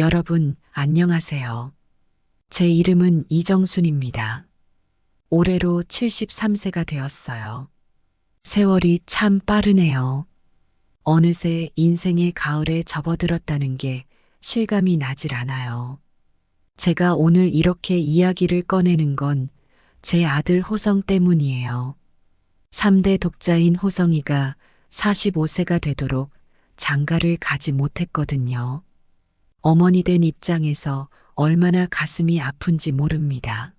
여러분, 안녕하세요. 제 이름은 이정순입니다. 올해로 73세가 되었어요. 세월이 참 빠르네요. 어느새 인생의 가을에 접어들었다는 게 실감이 나질 않아요. 제가 오늘 이렇게 이야기를 꺼내는 건 제 아들 호성 때문이에요. 3대 독자인 호성이가 45세가 되도록 장가를 가지 못했거든요. 어머니 된 입장에서 얼마나 가슴이 아픈지 모릅니다.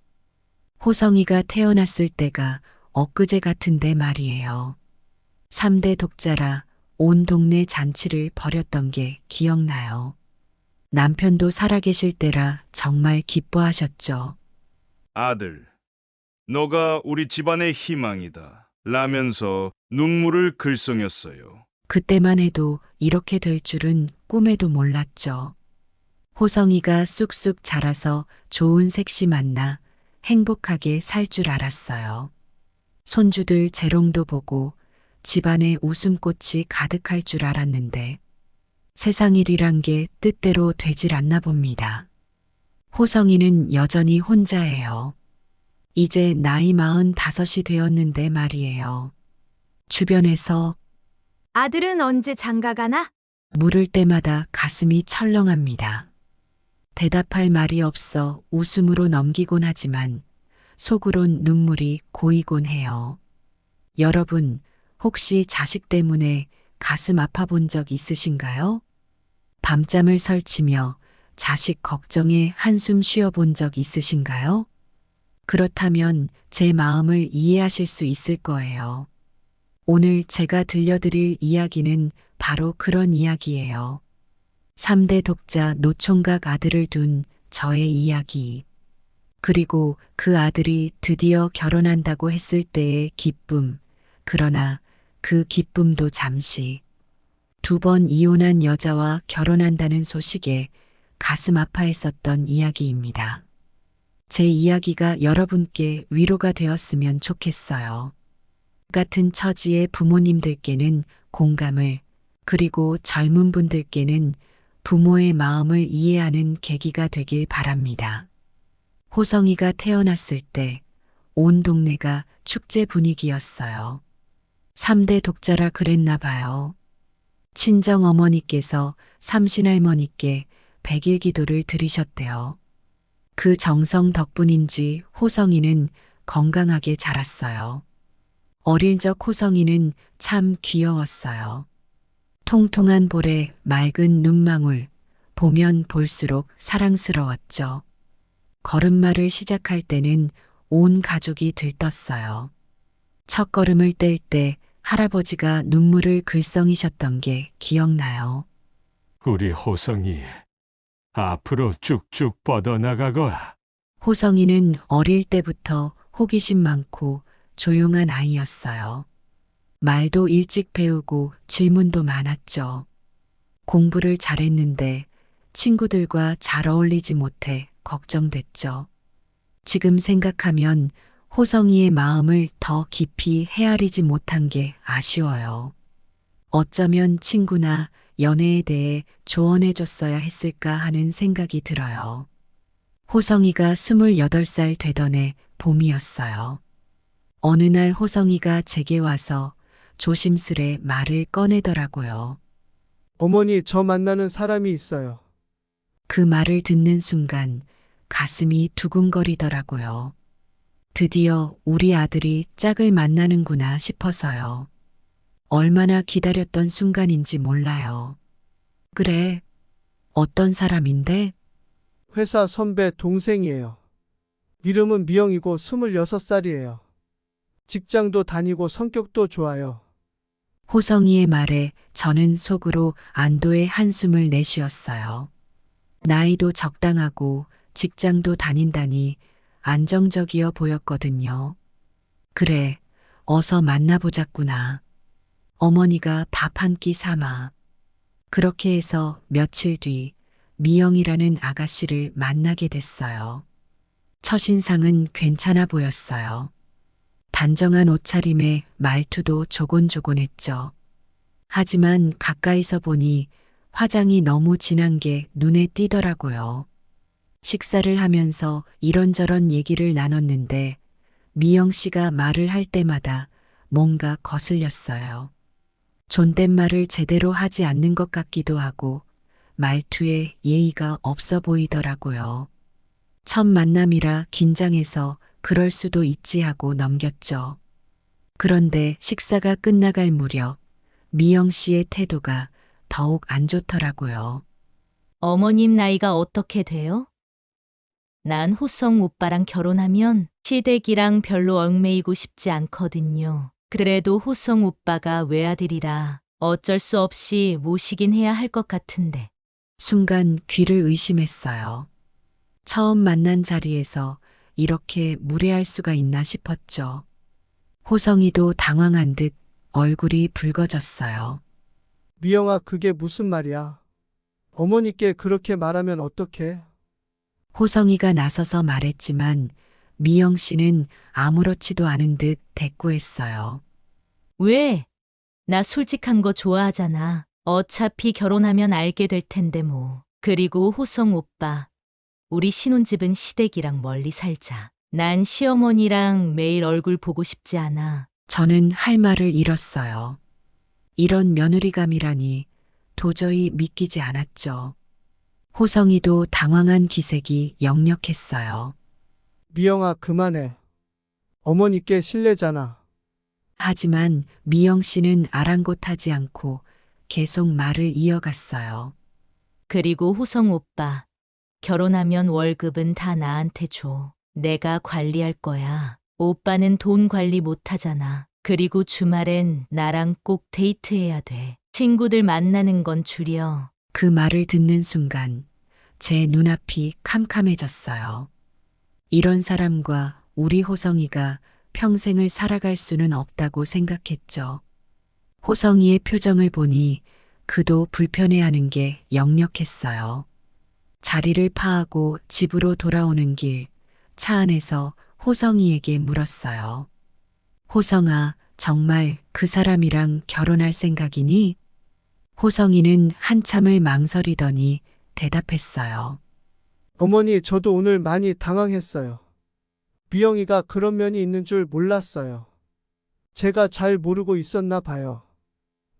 호성이가 태어났을 때가 엊그제 같은데 말이에요. 3대 독자라 온 동네 잔치를 벌였던 게 기억나요. 남편도 살아계실 때라 정말 기뻐하셨죠. 아들, 너가 우리 집안의 희망이다. 라면서 눈물을 글썽였어요. 그때만 해도 이렇게 될 줄은 꿈에도 몰랐죠. 호성이가 쑥쑥 자라서 좋은 색시 만나 행복하게 살 줄 알았어요. 손주들 재롱도 보고 집안에 웃음꽃이 가득할 줄 알았는데 세상 일이란 게 뜻대로 되질 않나 봅니다. 호성이는 여전히 혼자예요. 이제 나이 45이 되었는데 말이에요. 주변에서 아들은 언제 장가 가나? 물을 때마다 가슴이 철렁합니다. 대답할 말이 없어 웃음으로 넘기곤 하지만 속으론 눈물이 고이곤 해요. 여러분, 혹시 자식 때문에 가슴 아파 본 적 있으신가요? 밤잠을 설치며 자식 걱정에 한숨 쉬어 본 적 있으신가요? 그렇다면 제 마음을 이해하실 수 있을 거예요. 오늘 제가 들려드릴 이야기는 바로 그런 이야기예요. 3대 독자 노총각 아들을 둔 저의 이야기. 그리고 그 아들이 드디어 결혼한다고 했을 때의 기쁨. 그러나 그 기쁨도 잠시. 2번 이혼한 여자와 결혼한다는 소식에 가슴 아파했었던 이야기입니다. 제 이야기가 여러분께 위로가 되었으면 좋겠어요. 같은 처지의 부모님들께는 공감을, 그리고 젊은 분들께는 부모의 마음을 이해하는 계기가 되길 바랍니다. 호성이가 태어났을 때 온 동네가 축제 분위기였어요. 3대 독자라 그랬나 봐요. 친정 어머니께서 삼신할머니께 100일 기도를 드리셨대요. 그 정성 덕분인지 호성이는 건강하게 자랐어요. 어릴 적 호성이는 참 귀여웠어요. 통통한 볼에 맑은 눈망울, 보면 볼수록 사랑스러웠죠. 걸음마를 시작할 때는 온 가족이 들떴어요. 첫 걸음을 뗄 때 할아버지가 눈물을 글썽이셨던 게 기억나요. 우리 호성이 앞으로 쭉쭉 뻗어나가거라. 호성이는 어릴 때부터 호기심 많고 조용한 아이였어요. 말도 일찍 배우고 질문도 많았죠. 공부를 잘했는데 친구들과 잘 어울리지 못해 걱정됐죠. 지금 생각하면 호성이의 마음을 더 깊이 헤아리지 못한 게 아쉬워요. 어쩌면 친구나 연애에 대해 조언해줬어야 했을까 하는 생각이 들어요. 호성이가 28살 되던 해 봄이었어요. 어느 날 호성이가 제게 와서 조심스레 말을 꺼내더라고요. 어머니, 저 만나는 사람이 있어요. 그 말을 듣는 순간 가슴이 두근거리더라고요. 드디어 우리 아들이 짝을 만나는구나 싶어서요. 얼마나 기다렸던 순간인지 몰라요. 그래, 어떤 사람인데? 회사 선배 동생이에요. 이름은 미영이고 26살이에요. 직장도 다니고 성격도 좋아요. 호성이의 말에 저는 속으로 안도의 한숨을 내쉬었어요. 나이도 적당하고 직장도 다닌다니 안정적이어 보였거든요. 그래, 어서 만나보자꾸나. 어머니가 밥 한 끼 삼아. 그렇게 해서 며칠 뒤 미영이라는 아가씨를 만나게 됐어요. 첫인상은 괜찮아 보였어요. 단정한 옷차림에 말투도 조곤조곤했죠. 하지만 가까이서 보니 화장이 너무 진한 게 눈에 띄더라고요. 식사를 하면서 이런저런 얘기를 나눴는데 미영 씨가 말을 할 때마다 뭔가 거슬렸어요. 존댓말을 제대로 하지 않는 것 같기도 하고 말투에 예의가 없어 보이더라고요. 첫 만남이라 긴장해서 그럴 수도 있지 하고 넘겼죠. 그런데 식사가 끝나갈 무렵 미영 씨의 태도가 더욱 안 좋더라고요. 어머님 나이가 어떻게 돼요? 난 호성 오빠랑 결혼하면 시댁이랑 별로 얽매이고 싶지 않거든요. 그래도 호성 오빠가 외아들이라 어쩔 수 없이 모시긴 해야 할 것 같은데. 순간 귀를 의심했어요. 처음 만난 자리에서 이렇게 무례할 수가 있나 싶었죠. 호성이도 당황한 듯 얼굴이 붉어졌어요. 미영아, 그게 무슨 말이야? 어머니께 그렇게 말하면 어떡해? 호성이가 나서서 말했지만 미영 씨는 아무렇지도 않은 듯 대꾸했어요. 왜? 나 솔직한 거 좋아하잖아. 어차피 결혼하면 알게 될 텐데 뭐. 그리고 호성 오빠, 우리 신혼집은 시댁이랑 멀리 살자. 난 시어머니랑 매일 얼굴 보고 싶지 않아. 저는 할 말을 잃었어요. 이런 며느리감이라니 도저히 믿기지 않았죠. 호성이도 당황한 기색이 역력했어요. 미영아, 그만해. 어머니께 실례잖아. 하지만 미영 씨는 아랑곳하지 않고 계속 말을 이어갔어요. 그리고 호성 오빠, 결혼하면 월급은 다 나한테 줘. 내가 관리할 거야. 오빠는 돈 관리 못 하잖아. 그리고 주말엔 나랑 꼭 데이트해야 돼. 친구들 만나는 건 줄여. 그 말을 듣는 순간 제 눈앞이 캄캄해졌어요. 이런 사람과 우리 호성이가 평생을 살아갈 수는 없다고 생각했죠. 호성이의 표정을 보니 그도 불편해하는 게 역력했어요. 자리를 파하고 집으로 돌아오는 길, 차 안에서 호성이에게 물었어요. 호성아, 정말 그 사람이랑 결혼할 생각이니? 호성이는 한참을 망설이더니 대답했어요. 어머니, 저도 오늘 많이 당황했어요. 미영이가 그런 면이 있는 줄 몰랐어요. 제가 잘 모르고 있었나 봐요.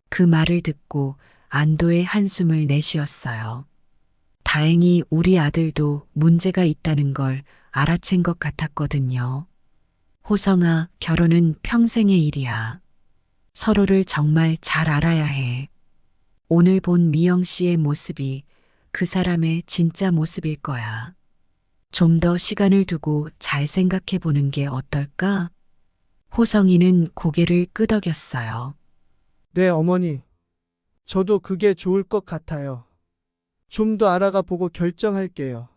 그 말을 듣고 안도의 한숨을 내쉬었어요. 다행히 우리 아들도 문제가 있다는 걸 알아챈 것 같았거든요. 호성아, 결혼은 평생의 일이야. 서로를 정말 잘 알아야 해. 오늘 본 미영 씨의 모습이 그 사람의 진짜 모습일 거야. 좀 더 시간을 두고 잘 생각해 보는 게 어떨까? 호성이는 고개를 끄덕였어요. 네, 어머니. 저도 그게 좋을 것 같아요. 좀 더 알아가 보고 결정할게요.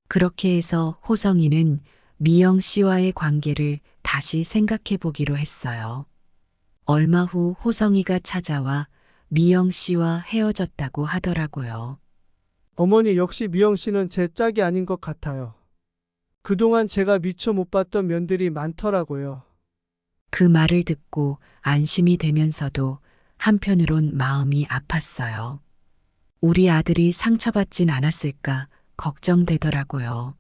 그렇게 해서 호성이는 미영 씨와의 관계를 다시 생각해 보기로 했어요. 얼마 후 호성이가 찾아와 미영 씨와 헤어졌다고 하더라고요. 어머니, 역시 미영 씨는 제 짝이 아닌 것 같아요. 그동안 제가 미처 못 봤던 면들이 많더라고요. 그 말을 듣고 안심이 되면서도 한편으론 마음이 아팠어요. 우리 아들이 상처받진 않았을까 걱정되더라고요.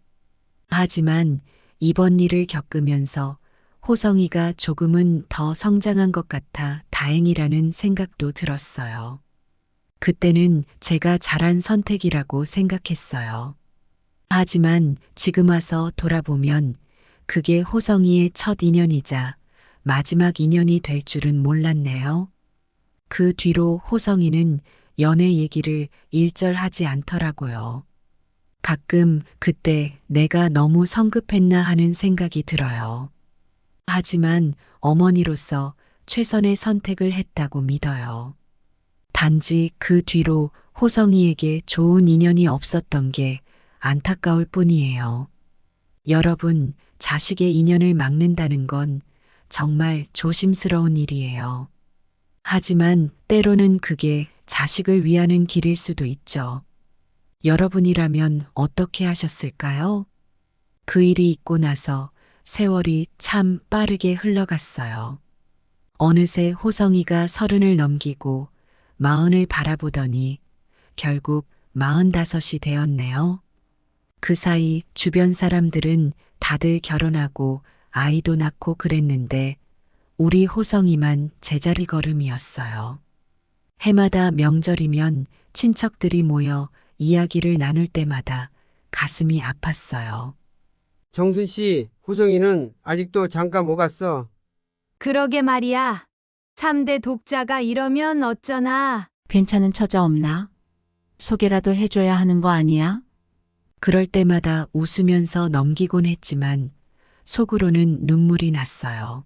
하지만 이번 일을 겪으면서 호성이가 조금은 더 성장한 것 같아 다행이라는 생각도 들었어요. 그때는 제가 잘한 선택이라고 생각했어요. 하지만 지금 와서 돌아보면 그게 호성이의 첫 인연이자 마지막 인연이 될 줄은 몰랐네요. 그 뒤로 호성이는 연애 얘기를 일절하지 않더라고요. 가끔 그때 내가 너무 성급했나 하는 생각이 들어요. 하지만 어머니로서 최선의 선택을 했다고 믿어요. 단지 그 뒤로 호성이에게 좋은 인연이 없었던 게 안타까울 뿐이에요. 여러분, 자식의 인연을 막는다는 건 정말 조심스러운 일이에요. 하지만 때로는 그게 자식을 위하는 길일 수도 있죠. 여러분이라면 어떻게 하셨을까요? 그 일이 있고 나서 세월이 참 빠르게 흘러갔어요. 어느새 호성이가 30을 넘기고 40을 바라보더니 결국 45이 되었네요. 그 사이 주변 사람들은 다들 결혼하고 아이도 낳고 그랬는데 우리 호성이만 제자리 걸음이었어요. 해마다 명절이면 친척들이 모여 이야기를 나눌 때마다 가슴이 아팠어요. 정순 씨, 호성이는 아직도 장가 못 갔어. 그러게 말이야. 3대 독자가 이러면 어쩌나. 괜찮은 처자 없나? 소개라도 해줘야 하는 거 아니야? 그럴 때마다 웃으면서 넘기곤 했지만 속으로는 눈물이 났어요.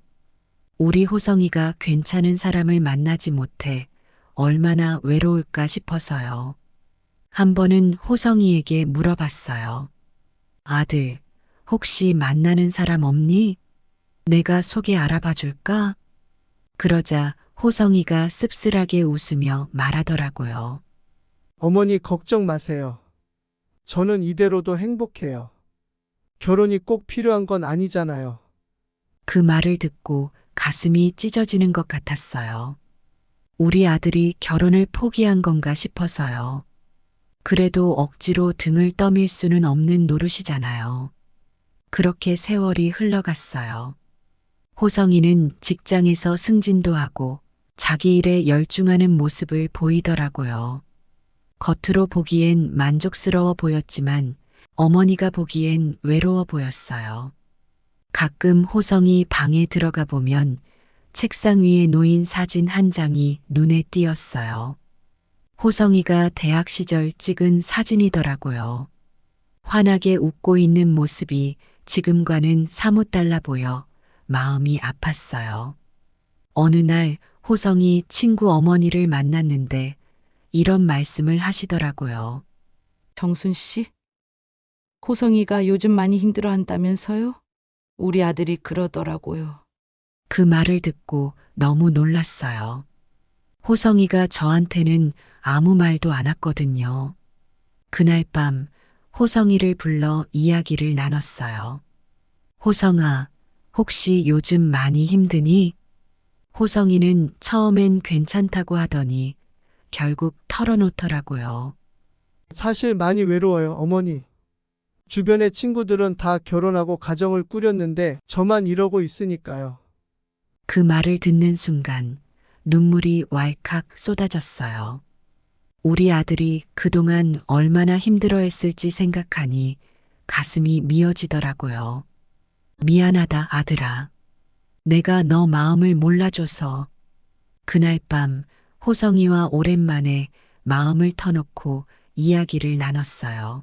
우리 호성이가 괜찮은 사람을 만나지 못해 얼마나 외로울까 싶어서요. 한 번은 호성이에게 물어봤어요. 아들, 혹시 만나는 사람 없니? 내가 소개 알아봐 줄까? 그러자 호성이가 씁쓸하게 웃으며 말하더라고요. 어머니 걱정 마세요. 저는 이대로도 행복해요. 결혼이 꼭 필요한 건 아니잖아요. 그 말을 듣고 가슴이 찢어지는 것 같았어요. 우리 아들이 결혼을 포기한 건가 싶어서요. 그래도 억지로 등을 떠밀 수는 없는 노릇이잖아요. 그렇게 세월이 흘러갔어요. 호성이는 직장에서 승진도 하고 자기 일에 열중하는 모습을 보이더라고요. 겉으로 보기엔 만족스러워 보였지만 어머니가 보기엔 외로워 보였어요. 가끔 호성이 방에 들어가 보면 책상 위에 놓인 사진 한 장이 눈에 띄었어요. 호성이가 대학 시절 찍은 사진이더라고요. 환하게 웃고 있는 모습이 지금과는 사뭇 달라 보여 마음이 아팠어요. 어느 날 호성이 친구 어머니를 만났는데 이런 말씀을 하시더라고요. 정순 씨? 호성이가 요즘 많이 힘들어한다면서요? 우리 아들이 그러더라고요. 그 말을 듣고 너무 놀랐어요. 호성이가 저한테는 아무 말도 안 했거든요. 그날 밤 호성이를 불러 이야기를 나눴어요. 호성아, 혹시 요즘 많이 힘드니? 호성이는 처음엔 괜찮다고 하더니 결국 털어놓더라고요. 사실 많이 외로워요, 어머니. 주변의 친구들은 다 결혼하고 가정을 꾸렸는데 저만 이러고 있으니까요. 그 말을 듣는 순간 눈물이 왈칵 쏟아졌어요. 우리 아들이 그동안 얼마나 힘들어했을지 생각하니 가슴이 미어지더라고요. 미안하다, 아들아. 내가 너 마음을 몰라줘서. 그날 밤 호성이와 오랜만에 마음을 터놓고 이야기를 나눴어요.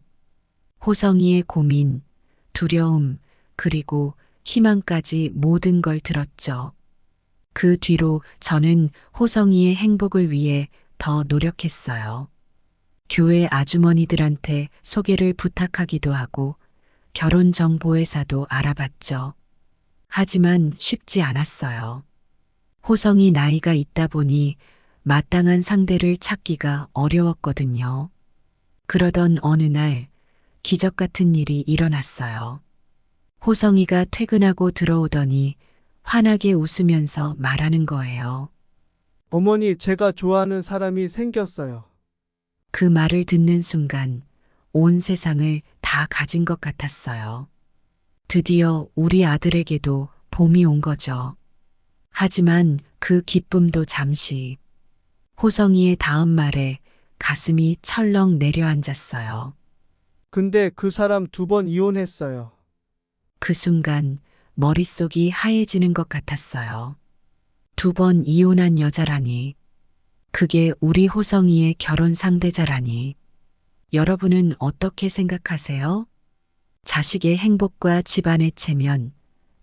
호성이의 고민, 두려움, 그리고 희망까지 모든 걸 들었죠. 그 뒤로 저는 호성이의 행복을 위해 더 노력했어요. 교회 아주머니들한테 소개를 부탁하기도 하고 결혼정보회사도 알아봤죠. 하지만 쉽지 않았어요. 호성이 나이가 있다 보니 마땅한 상대를 찾기가 어려웠거든요. 그러던 어느 날 기적 같은 일이 일어났어요. 호성이가 퇴근하고 들어오더니 환하게 웃으면서 말하는 거예요. 어머니, 제가 좋아하는 사람이 생겼어요. 그 말을 듣는 순간 온 세상을 다 가진 것 같았어요. 드디어 우리 아들에게도 봄이 온 거죠. 하지만 그 기쁨도 잠시. 호성이의 다음 말에 가슴이 철렁 내려앉았어요. 근데 그 사람 2번 이혼했어요. 그 순간 머릿속이 하얘지는 것 같았어요. 2번 이혼한 여자라니. 그게 우리 호성이의 결혼 상대자라니. 여러분은 어떻게 생각하세요? 자식의 행복과 집안의 체면,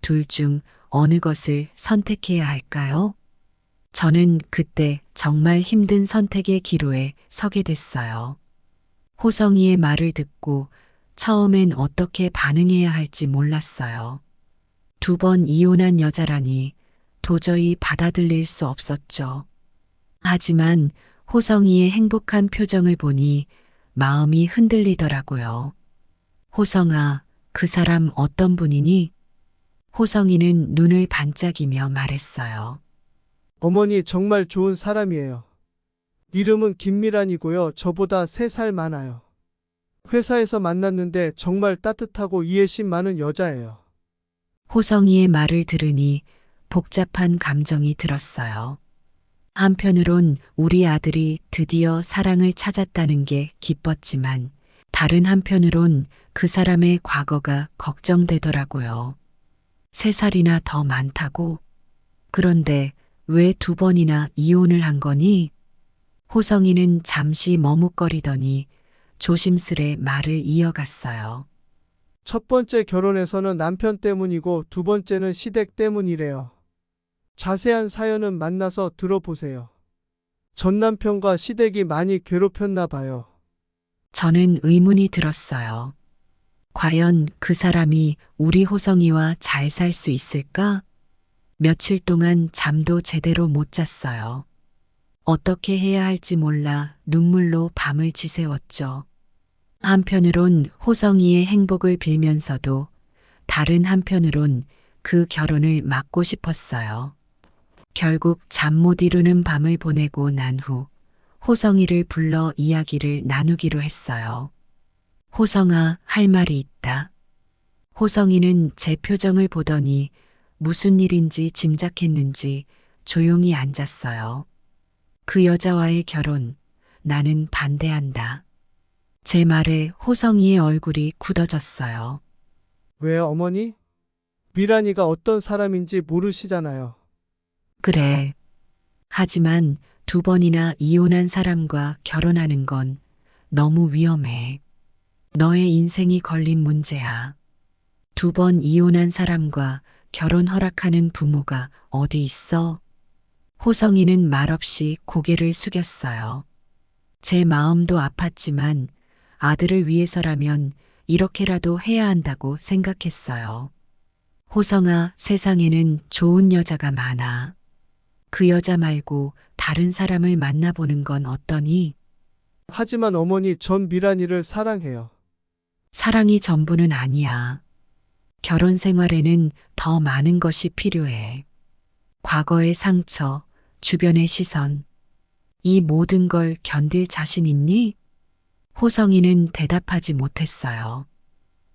둘 중 어느 것을 선택해야 할까요? 저는 그때 정말 힘든 선택의 기로에 서게 됐어요. 호성이의 말을 듣고 처음엔 어떻게 반응해야 할지 몰랐어요. 2번 이혼한 여자라니 도저히 받아들일 수 없었죠. 하지만 호성이의 행복한 표정을 보니 마음이 흔들리더라고요. 호성아, 그 사람 어떤 분이니? 호성이는 눈을 반짝이며 말했어요. 어머니, 정말 좋은 사람이에요. 이름은 김미란이고요. 저보다 3살 많아요. 회사에서 만났는데 정말 따뜻하고 이해심 많은 여자예요. 호성이의 말을 들으니 복잡한 감정이 들었어요. 한편으론 우리 아들이 드디어 사랑을 찾았다는 게 기뻤지만 다른 한편으론 그 사람의 과거가 걱정되더라고요. 3살이나 더 많다고? 그런데 왜 2번이나 이혼을 한 거니? 호성이는 잠시 머뭇거리더니 조심스레 말을 이어갔어요. 첫 번째 결혼에서는 남편 때문이고 2번째는 시댁 때문이래요. 자세한 사연은 만나서 들어보세요. 전 남편과 시댁이 많이 괴롭혔나 봐요. 저는 의문이 들었어요. 과연 그 사람이 우리 호성이와 잘 살 수 있을까? 며칠 동안 잠도 제대로 못 잤어요. 어떻게 해야 할지 몰라 눈물로 밤을 지새웠죠. 한편으론 호성이의 행복을 빌면서도 다른 한편으론 그 결혼을 막고 싶었어요. 결국 잠 못 이루는 밤을 보내고 난 후 호성이를 불러 이야기를 나누기로 했어요. 호성아, 할 말이 있다. 호성이는 제 표정을 보더니 무슨 일인지 짐작했는지 조용히 앉았어요. 그 여자와의 결혼, 나는 반대한다. 제 말에 호성이의 얼굴이 굳어졌어요. 왜 어머니? 미란이가 어떤 사람인지 모르시잖아요. 그래. 하지만 2번이나 이혼한 사람과 결혼하는 건 너무 위험해. 너의 인생이 걸린 문제야. 2번 이혼한 사람과 결혼 허락하는 부모가 어디 있어? 호성이는 말없이 고개를 숙였어요. 제 마음도 아팠지만 아들을 위해서라면 이렇게라도 해야 한다고 생각했어요. 호성아, 세상에는 좋은 여자가 많아. 그 여자 말고 다른 사람을 만나보는 건 어떠니? 하지만 어머니, 전 미란이를 사랑해요. 사랑이 전부는 아니야. 결혼 생활에는 더 많은 것이 필요해. 과거의 상처, 주변의 시선, 이 모든 걸 견딜 자신 있니? 호성이는 대답하지 못했어요.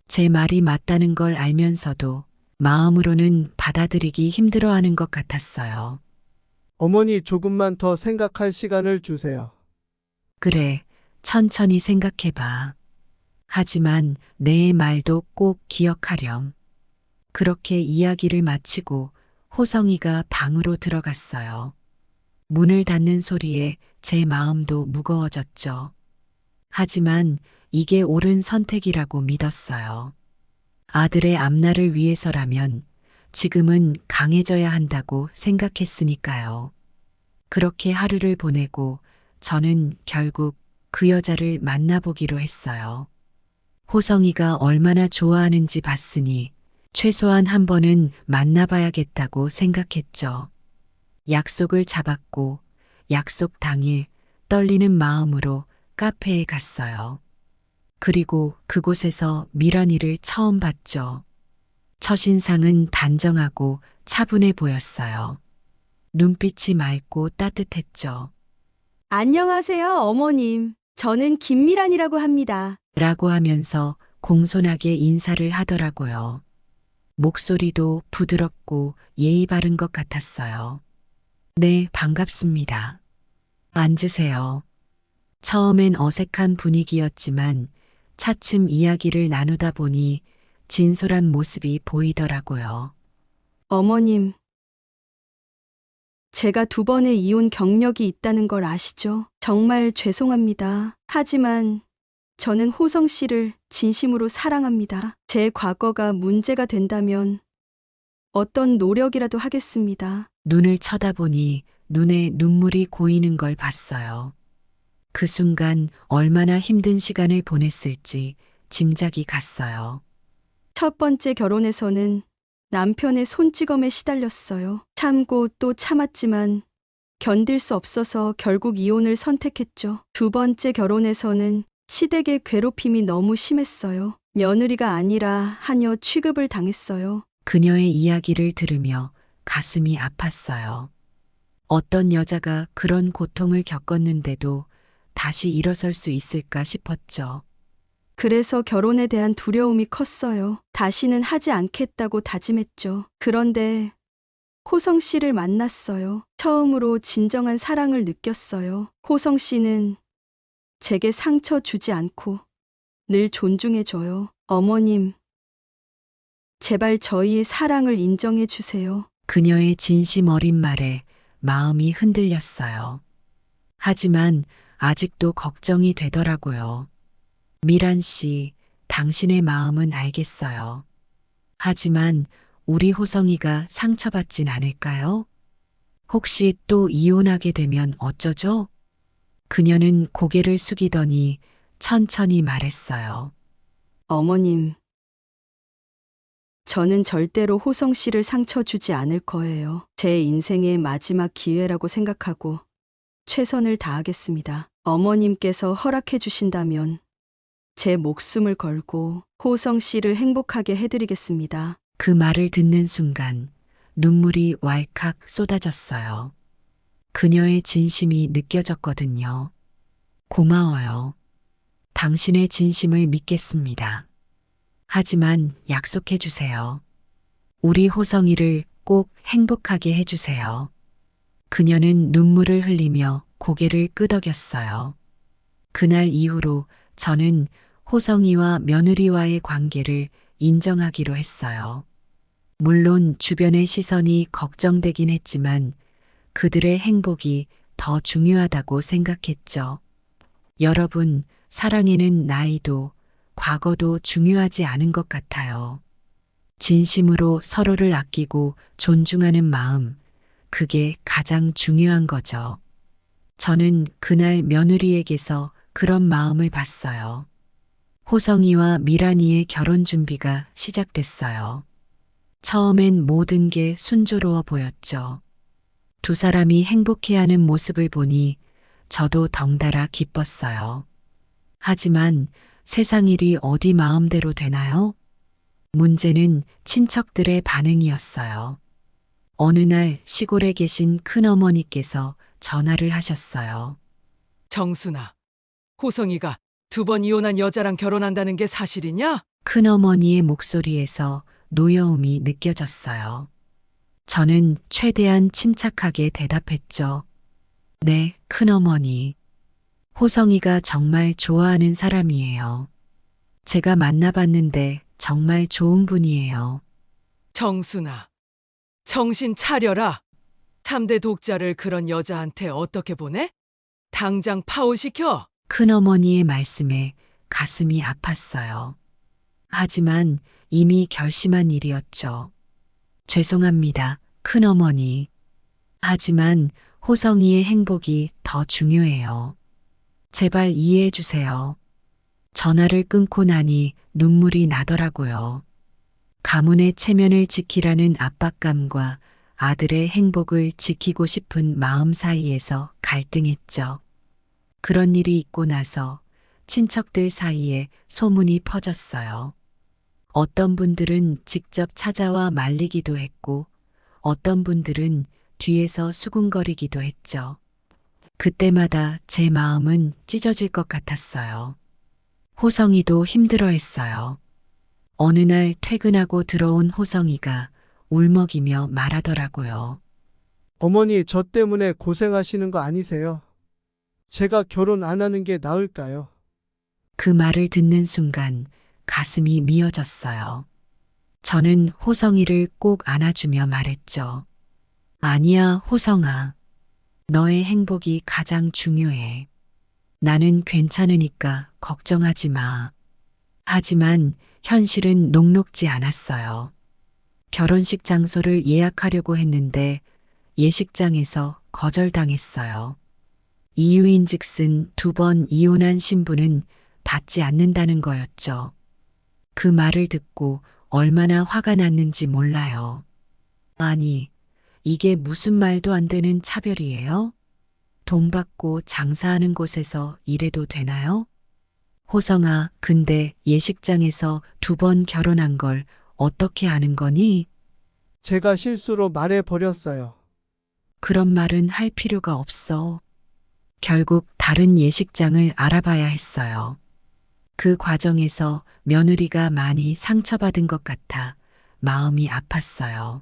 제 말이 맞다는 걸 알면서도 마음으로는 받아들이기 힘들어하는 것 같았어요. 어머니, 조금만 더 생각할 시간을 주세요. 그래, 천천히 생각해봐. 하지만 내 말도 꼭 기억하렴. 그렇게 이야기를 마치고 호성이가 방으로 들어갔어요. 문을 닫는 소리에 제 마음도 무거워졌죠. 하지만 이게 옳은 선택이라고 믿었어요. 아들의 앞날을 위해서라면 지금은 강해져야 한다고 생각했으니까요. 그렇게 하루를 보내고 저는 결국 그 여자를 만나보기로 했어요. 호성이가 얼마나 좋아하는지 봤으니 최소한 한 번은 만나봐야겠다고 생각했죠. 약속을 잡았고 약속 당일 떨리는 마음으로 카페에 갔어요. 그리고 그곳에서 미란이를 처음 봤죠. 첫인상은 단정하고 차분해 보였어요. 눈빛이 맑고 따뜻했죠. 안녕하세요, 어머님. 저는 김미란이라고 합니다. 라고 하면서 공손하게 인사를 하더라고요. 목소리도 부드럽고 예의 바른 것 같았어요. 네, 반갑습니다. 앉으세요. 처음엔 어색한 분위기였지만 차츰 이야기를 나누다 보니 진솔한 모습이 보이더라고요. 어머님, 제가 2번의 이혼 경력이 있다는 걸 아시죠? 정말 죄송합니다. 하지만 저는 호성 씨를 진심으로 사랑합니다. 제 과거가 문제가 된다면 어떤 노력이라도 하겠습니다. 눈을 쳐다보니 눈에 눈물이 고이는 걸 봤어요. 그 순간 얼마나 힘든 시간을 보냈을지 짐작이 갔어요. 첫 번째 결혼에서는 남편의 손찌검에 시달렸어요. 참고 또 참았지만 견딜 수 없어서 결국 이혼을 선택했죠. 2번째 결혼에서는 시댁의 괴롭힘이 너무 심했어요. 며느리가 아니라 하녀 취급을 당했어요. 그녀의 이야기를 들으며 가슴이 아팠어요. 어떤 여자가 그런 고통을 겪었는데도 다시 일어설 수 있을까 싶었죠. 그래서 결혼에 대한 두려움이 컸어요. 다시는 하지 않겠다고 다짐했죠. 그런데 호성 씨를 만났어요. 처음으로 진정한 사랑을 느꼈어요. 호성 씨는 제게 상처 주지 않고 늘 존중해줘요. 어머님, 제발 저희의 사랑을 인정해 주세요. 그녀의 진심 어린 말에 마음이 흔들렸어요. 하지만 아직도 걱정이 되더라고요. 미란 씨, 당신의 마음은 알겠어요. 하지만 우리 호성이가 상처받진 않을까요? 혹시 또 이혼하게 되면 어쩌죠? 그녀는 고개를 숙이더니 천천히 말했어요. 어머님, 저는 절대로 호성 씨를 상처 주지 않을 거예요. 제 인생의 마지막 기회라고 생각하고 최선을 다하겠습니다. 어머님께서 허락해 주신다면 제 목숨을 걸고 호성 씨를 행복하게 해드리겠습니다. 그 말을 듣는 순간 눈물이 왈칵 쏟아졌어요. 그녀의 진심이 느껴졌거든요. 고마워요. 당신의 진심을 믿겠습니다. 하지만 약속해 주세요. 우리 호성이를 꼭 행복하게 해주세요. 그녀는 눈물을 흘리며 고개를 끄덕였어요. 그날 이후로 저는 호성이와 며느리와의 관계를 인정하기로 했어요. 물론 주변의 시선이 걱정되긴 했지만 그들의 행복이 더 중요하다고 생각했죠. 여러분, 사랑에는 나이도 과거도 중요하지 않은 것 같아요. 진심으로 서로를 아끼고 존중하는 마음, 그게 가장 중요한 거죠. 저는 그날 며느리에게서 그런 마음을 봤어요. 호성이와 미란이의 결혼 준비가 시작됐어요. 처음엔 모든 게 순조로워 보였죠. 두 사람이 행복해하는 모습을 보니 저도 덩달아 기뻤어요. 하지만 세상 일이 어디 마음대로 되나요? 문제는 친척들의 반응이었어요. 어느 날 시골에 계신 큰어머니께서 전화를 하셨어요. 정순아, 호성이가 2번 이혼한 여자랑 결혼한다는 게 사실이냐? 큰어머니의 목소리에서 노여움이 느껴졌어요. 저는 최대한 침착하게 대답했죠. 네, 큰어머니. 호성이가 정말 좋아하는 사람이에요. 제가 만나봤는데 정말 좋은 분이에요. 정순아, 정신 차려라. 3대 독자를 그런 여자한테 어떻게 보내? 당장 파혼시켜. 큰어머니의 말씀에 가슴이 아팠어요. 하지만 이미 결심한 일이었죠. 죄송합니다, 큰어머니. 하지만 호성이의 행복이 더 중요해요. 제발 이해해 주세요. 전화를 끊고 나니 눈물이 나더라고요. 가문의 체면을 지키라는 압박감과 아들의 행복을 지키고 싶은 마음 사이에서 갈등했죠. 그런 일이 있고 나서 친척들 사이에 소문이 퍼졌어요. 어떤 분들은 직접 찾아와 말리기도 했고, 어떤 분들은 뒤에서 수군거리기도 했죠. 그때마다 제 마음은 찢어질 것 같았어요. 호성이도 힘들어했어요. 어느 날 퇴근하고 들어온 호성이가 울먹이며 말하더라고요. 어머니, 저 때문에 고생하시는 거 아니세요? 제가 결혼 안 하는 게 나을까요? 그 말을 듣는 순간 가슴이 미어졌어요. 저는 호성이를 꼭 안아주며 말했죠. 아니야, 호성아. 너의 행복이 가장 중요해. 나는 괜찮으니까 걱정하지 마. 하지만 현실은 녹록지 않았어요. 결혼식 장소를 예약하려고 했는데 예식장에서 거절당했어요. 이유인즉슨 2번 이혼한 신부는 받지 않는다는 거였죠. 그 말을 듣고 얼마나 화가 났는지 몰라요. 아니, 이게 무슨 말도 안 되는 차별이에요? 돈 받고 장사하는 곳에서 이래도 되나요? 호성아, 근데 예식장에서 2번 결혼한 걸 어떻게 아는 거니? 제가 실수로 말해버렸어요. 그런 말은 할 필요가 없어. 결국 다른 예식장을 알아봐야 했어요. 그 과정에서 며느리가 많이 상처받은 것 같아 마음이 아팠어요.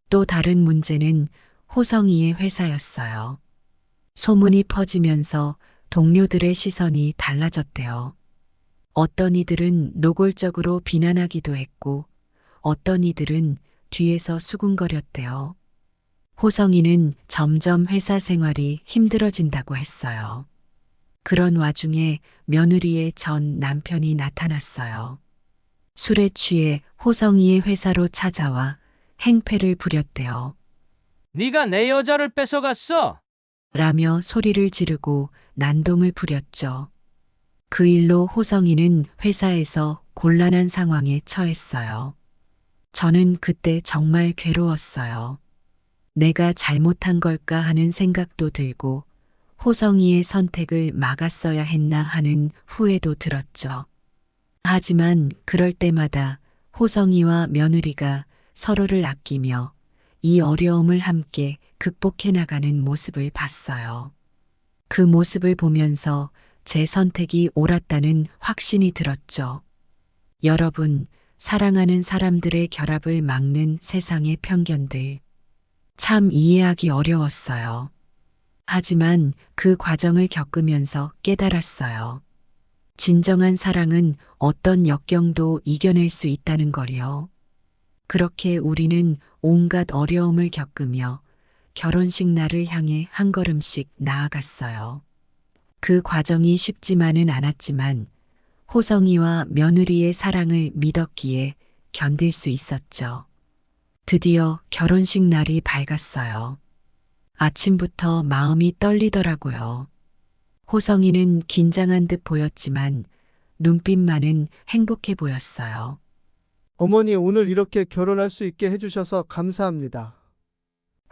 또 다른 문제는 호성이의 회사였어요. 소문이 퍼지면서 동료들의 시선이 달라졌대요. 어떤 이들은 노골적으로 비난하기도 했고, 어떤 이들은 뒤에서 수군거렸대요. 호성이는 점점 회사 생활이 힘들어진다고 했어요. 그런 와중에 며느리의 전 남편이 나타났어요. 술에 취해 호성이의 회사로 찾아와 행패를 부렸대요. 네가 내 여자를 뺏어갔어. 라며 소리를 지르고 난동을 부렸죠. 그 일로 호성이는 회사에서 곤란한 상황에 처했어요. 저는 그때 정말 괴로웠어요. 내가 잘못한 걸까 하는 생각도 들고 호성이의 선택을 막았어야 했나 하는 후회도 들었죠. 하지만 그럴 때마다 호성이와 며느리가 서로를 아끼며 이 어려움을 함께 극복해 나가는 모습을 봤어요. 그 모습을 보면서 제 선택이 옳았다는 확신이 들었죠. 여러분, 사랑하는 사람들의 결합을 막는 세상의 편견들. 참 이해하기 어려웠어요. 하지만 그 과정을 겪으면서 깨달았어요. 진정한 사랑은 어떤 역경도 이겨낼 수 있다는 걸요. 그렇게 우리는 온갖 어려움을 겪으며 결혼식 날을 향해 한 걸음씩 나아갔어요. 그 과정이 쉽지만은 않았지만 호성이와 며느리의 사랑을 믿었기에 견딜 수 있었죠. 드디어 결혼식 날이 밝았어요. 아침부터 마음이 떨리더라고요. 호성이는 긴장한 듯 보였지만 눈빛만은 행복해 보였어요. 어머니, 오늘 이렇게 결혼할 수 있게 해주셔서 감사합니다.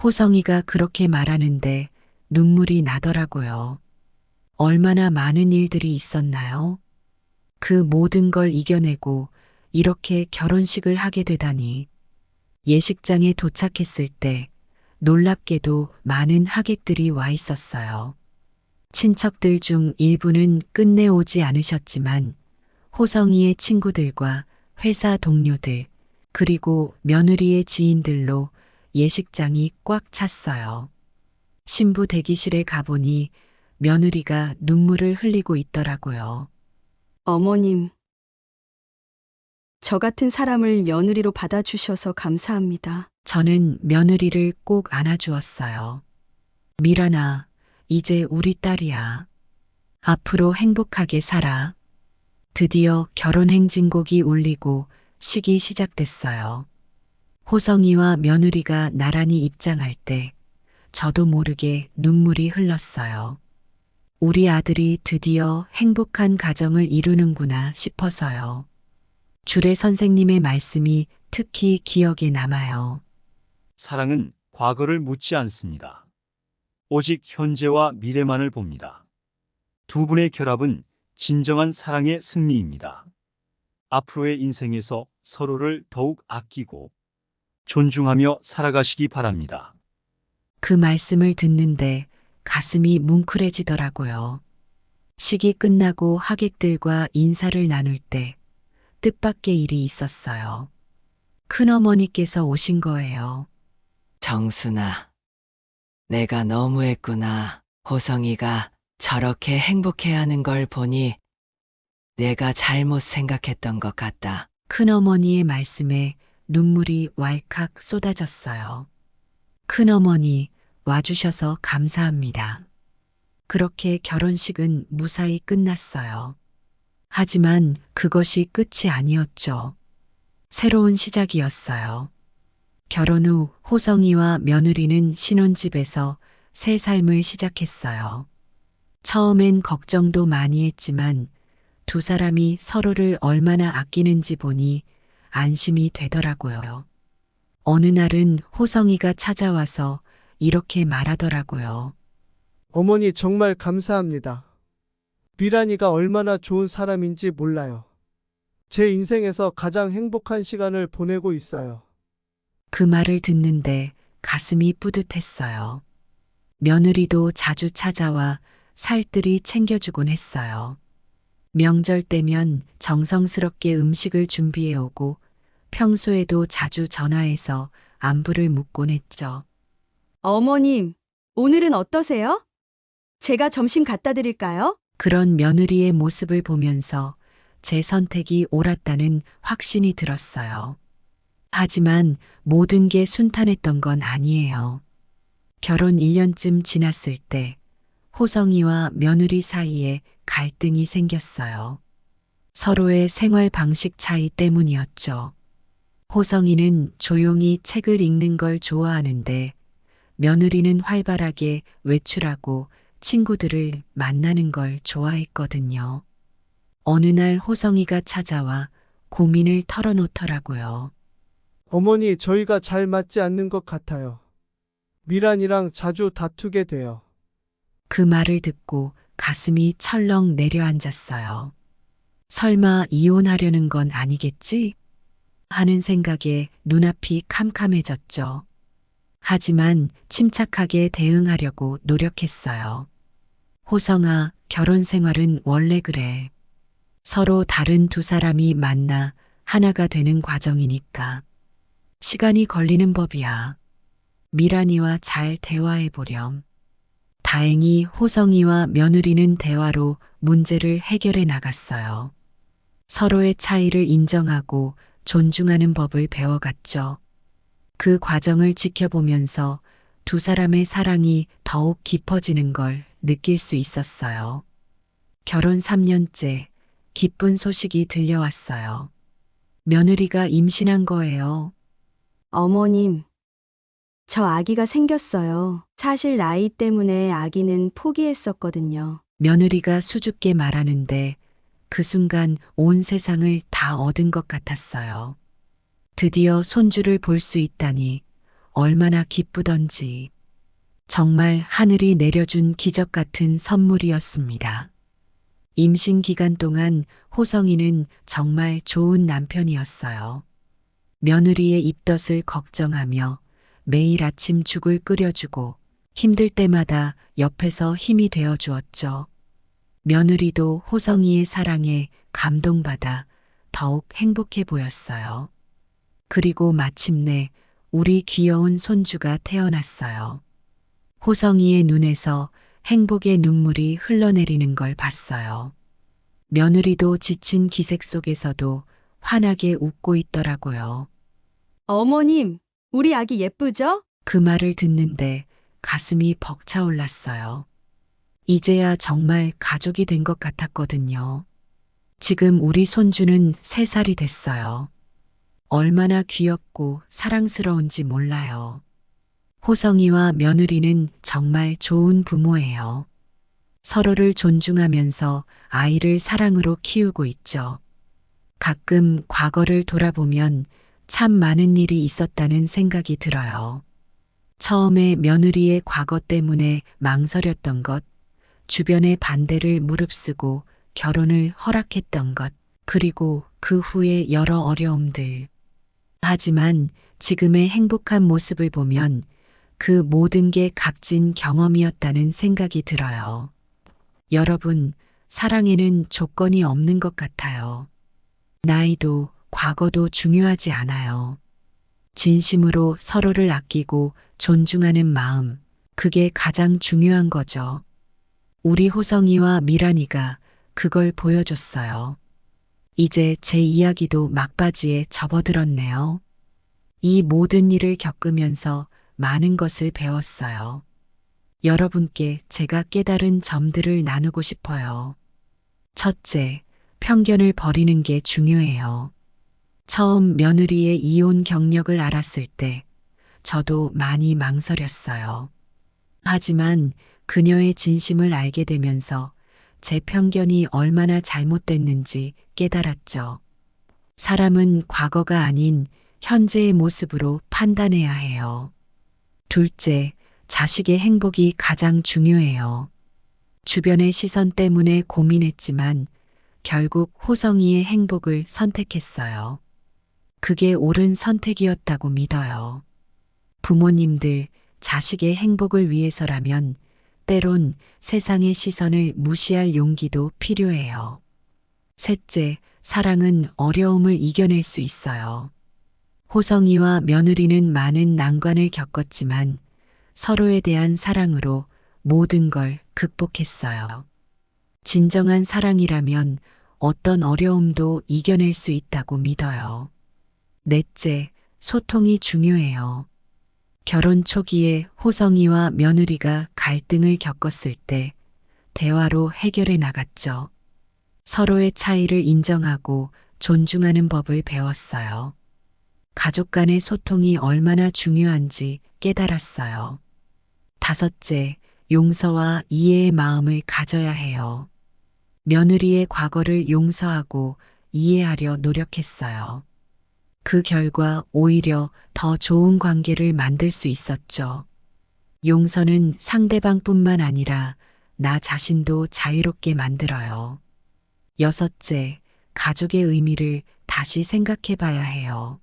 호성이가 그렇게 말하는데 눈물이 나더라고요. 얼마나 많은 일들이 있었나요? 그 모든 걸 이겨내고 이렇게 결혼식을 하게 되다니. 예식장에 도착했을 때 놀랍게도 많은 하객들이 와 있었어요. 친척들 중 일부는 끝내 오지 않으셨지만 호성이의 친구들과 회사 동료들, 그리고 며느리의 지인들로 예식장이 꽉 찼어요. 신부 대기실에 가보니 며느리가 눈물을 흘리고 있더라고요. 어머님, 저 같은 사람을 며느리로 받아주셔서 감사합니다. 저는 며느리를 꼭 안아주었어요. 미란아, 이제 우리 딸이야. 앞으로 행복하게 살아. 드디어 결혼 행진곡이 울리고 식이 시작됐어요. 호성이와 며느리가 나란히 입장할 때 저도 모르게 눈물이 흘렀어요. 우리 아들이 드디어 행복한 가정을 이루는구나 싶어서요. 주례 선생님의 말씀이 특히 기억에 남아요. 사랑은 과거를 묻지 않습니다. 오직 현재와 미래만을 봅니다. 두 분의 결합은 진정한 사랑의 승리입니다. 앞으로의 인생에서 서로를 더욱 아끼고 존중하며 살아가시기 바랍니다. 그 말씀을 듣는데 가슴이 뭉클해지더라고요. 식이 끝나고 하객들과 인사를 나눌 때 뜻밖의 일이 있었어요. 큰어머니께서 오신 거예요. 정순아, 내가 너무했구나. 호성이가 저렇게 행복해하는 걸 보니 내가 잘못 생각했던 것 같다. 큰어머니의 말씀에 눈물이 왈칵 쏟아졌어요. 큰어머니, 와주셔서 감사합니다. 그렇게 결혼식은 무사히 끝났어요. 하지만 그것이 끝이 아니었죠. 새로운 시작이었어요. 결혼 후 호성이와 며느리는 신혼집에서 새 삶을 시작했어요. 처음엔 걱정도 많이 했지만 두 사람이 서로를 얼마나 아끼는지 보니 안심이 되더라고요. 어느 날은 호성이가 찾아와서 이렇게 말하더라고요. 어머니, 정말 감사합니다. 미란이가 얼마나 좋은 사람인지 몰라요. 제 인생에서 가장 행복한 시간을 보내고 있어요. 그 말을 듣는데 가슴이 뿌듯했어요. 며느리도 자주 찾아와 살뜰히 챙겨주곤 했어요. 명절 때면 정성스럽게 음식을 준비해 오고 평소에도 자주 전화해서 안부를 묻곤 했죠. 어머님, 오늘은 어떠세요? 제가 점심 갖다 드릴까요? 그런 며느리의 모습을 보면서 제 선택이 옳았다는 확신이 들었어요. 하지만 모든 게 순탄했던 건 아니에요. 결혼 1년쯤 지났을 때 호성이와 며느리 사이에 갈등이 생겼어요. 서로의 생활 방식 차이 때문이었죠. 호성이는 조용히 책을 읽는 걸 좋아하는데 며느리는 활발하게 외출하고 친구들을 만나는 걸 좋아했거든요. 어느 날 호성이가 찾아와 고민을 털어놓더라고요. 어머니, 저희가 잘 맞지 않는 것 같아요. 미란이랑 자주 다투게 돼요. 그 말을 듣고 가슴이 철렁 내려앉았어요. 설마 이혼하려는 건 아니겠지? 하는 생각에 눈앞이 캄캄해졌죠. 하지만 침착하게 대응하려고 노력했어요. 호성아, 결혼 생활은 원래 그래. 서로 다른 두 사람이 만나 하나가 되는 과정이니까. 시간이 걸리는 법이야. 미란이와 잘 대화해 보렴. 다행히 호성이와 며느리는 대화로 문제를 해결해 나갔어요. 서로의 차이를 인정하고 존중하는 법을 배워갔죠. 그 과정을 지켜보면서 두 사람의 사랑이 더욱 깊어지는 걸 느낄 수 있었어요. 결혼 3년째 기쁜 소식이 들려왔어요. 며느리가 임신한 거예요. 어머님, 저 아기가 생겼어요. 사실 나이 때문에 아기는 포기했었거든요. 며느리가 수줍게 말하는데 그 순간 온 세상을 다 얻은 것 같았어요. 드디어 손주를 볼 수 있다니 얼마나 기쁘던지. 정말 하늘이 내려준 기적 같은 선물이었습니다. 임신 기간 동안 호성이는 정말 좋은 남편이었어요. 며느리의 입덧을 걱정하며 매일 아침 죽을 끓여주고 힘들 때마다 옆에서 힘이 되어 주었죠. 며느리도 호성이의 사랑에 감동받아 더욱 행복해 보였어요. 그리고 마침내 우리 귀여운 손주가 태어났어요. 호성이의 눈에서 행복의 눈물이 흘러내리는 걸 봤어요. 며느리도 지친 기색 속에서도 환하게 웃고 있더라고요. 어머님, 우리 아기 예쁘죠? 그 말을 듣는데 가슴이 벅차올랐어요. 이제야 정말 가족이 된 것 같았거든요. 지금 우리 손주는 3살이 됐어요. 얼마나 귀엽고 사랑스러운지 몰라요. 호성이와 며느리는 정말 좋은 부모예요. 서로를 존중하면서 아이를 사랑으로 키우고 있죠. 가끔 과거를 돌아보면 참 많은 일이 있었다는 생각이 들어요. 처음에 며느리의 과거 때문에 망설였던 것, 주변의 반대를 무릅쓰고 결혼을 허락했던 것, 그리고 그 후에 여러 어려움들. 하지만 지금의 행복한 모습을 보면 그 모든 게 값진 경험이었다는 생각이 들어요. 여러분, 사랑에는 조건이 없는 것 같아요. 나이도 과거도 중요하지 않아요. 진심으로 서로를 아끼고 존중하는 마음, 그게 가장 중요한 거죠. 우리 호성이와 미란이가 그걸 보여줬어요. 이제 제 이야기도 막바지에 접어들었네요. 이 모든 일을 겪으면서 많은 것을 배웠어요. 여러분께 제가 깨달은 점들을 나누고 싶어요. 첫째, 편견을 버리는 게 중요해요. 처음 며느리의 이혼 경력을 알았을 때 저도 많이 망설였어요. 하지만 그녀의 진심을 알게 되면서 제 편견이 얼마나 잘못됐는지 깨달았죠. 사람은 과거가 아닌 현재의 모습으로 판단해야 해요. 둘째, 자식의 행복이 가장 중요해요. 주변의 시선 때문에 고민했지만 결국 호성이의 행복을 선택했어요. 그게 옳은 선택이었다고 믿어요. 부모님들, 자식의 행복을 위해서라면 때론 세상의 시선을 무시할 용기도 필요해요. 셋째, 사랑은 어려움을 이겨낼 수 있어요. 호성이와 며느리는 많은 난관을 겪었지만 서로에 대한 사랑으로 모든 걸 극복했어요. 진정한 사랑이라면 어떤 어려움도 이겨낼 수 있다고 믿어요. 넷째, 소통이 중요해요. 결혼 초기에 호성이와 며느리가 갈등을 겪었을 때 대화로 해결해 나갔죠. 서로의 차이를 인정하고 존중하는 법을 배웠어요. 가족 간의 소통이 얼마나 중요한지 깨달았어요. 다섯째, 용서와 이해의 마음을 가져야 해요. 며느리의 과거를 용서하고 이해하려 노력했어요. 그 결과 오히려 더 좋은 관계를 만들 수 있었죠. 용서는 상대방뿐만 아니라 나 자신도 자유롭게 만들어요. 여섯째, 가족의 의미를 다시 생각해 봐야 해요.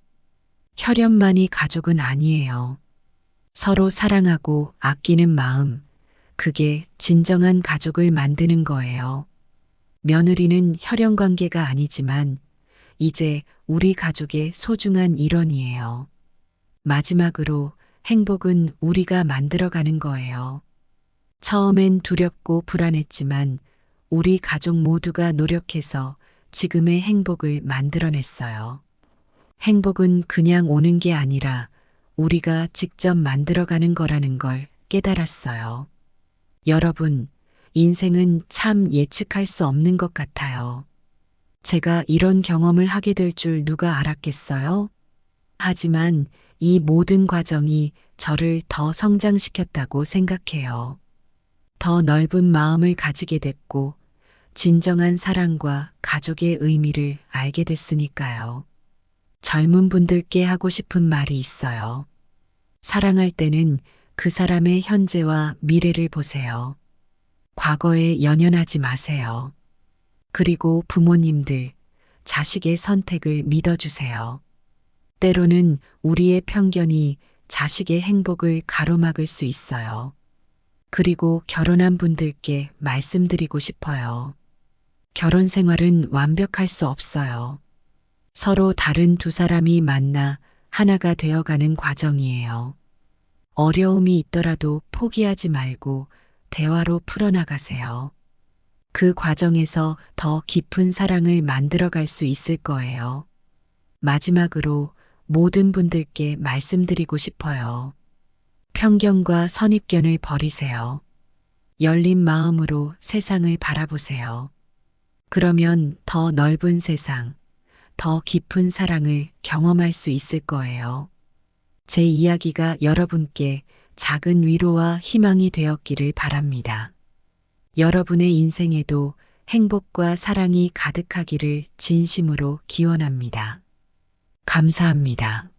혈연만이 가족은 아니에요. 서로 사랑하고 아끼는 마음, 그게 진정한 가족을 만드는 거예요. 며느리는 혈연 관계가 아니지만 이제 우리 가족의 소중한 일원이에요. 마지막으로 행복은 우리가 만들어가는 거예요. 처음엔 두렵고 불안했지만 우리 가족 모두가 노력해서 지금의 행복을 만들어냈어요. 행복은 그냥 오는 게 아니라 우리가 직접 만들어가는 거라는 걸 깨달았어요. 여러분, 인생은 참 예측할 수 없는 것 같아요. 제가 이런 경험을 하게 될 줄 누가 알았겠어요? 하지만 이 모든 과정이 저를 더 성장시켰다고 생각해요. 더 넓은 마음을 가지게 됐고, 진정한 사랑과 가족의 의미를 알게 됐으니까요. 젊은 분들께 하고 싶은 말이 있어요. 사랑할 때는 그 사람의 현재와 미래를 보세요. 과거에 연연하지 마세요. 그리고 부모님들, 자식의 선택을 믿어주세요. 때로는 우리의 편견이 자식의 행복을 가로막을 수 있어요. 그리고 결혼한 분들께 말씀드리고 싶어요. 결혼 생활은 완벽할 수 없어요. 서로 다른 두 사람이 만나 하나가 되어가는 과정이에요. 어려움이 있더라도 포기하지 말고 대화로 풀어나가세요. 그 과정에서 더 깊은 사랑을 만들어갈 수 있을 거예요. 마지막으로 모든 분들께 말씀드리고 싶어요. 편견과 선입견을 버리세요. 열린 마음으로 세상을 바라보세요. 그러면 더 넓은 세상, 더 깊은 사랑을 경험할 수 있을 거예요. 제 이야기가 여러분께 작은 위로와 희망이 되었기를 바랍니다. 여러분의 인생에도 행복과 사랑이 가득하기를 진심으로 기원합니다. 감사합니다.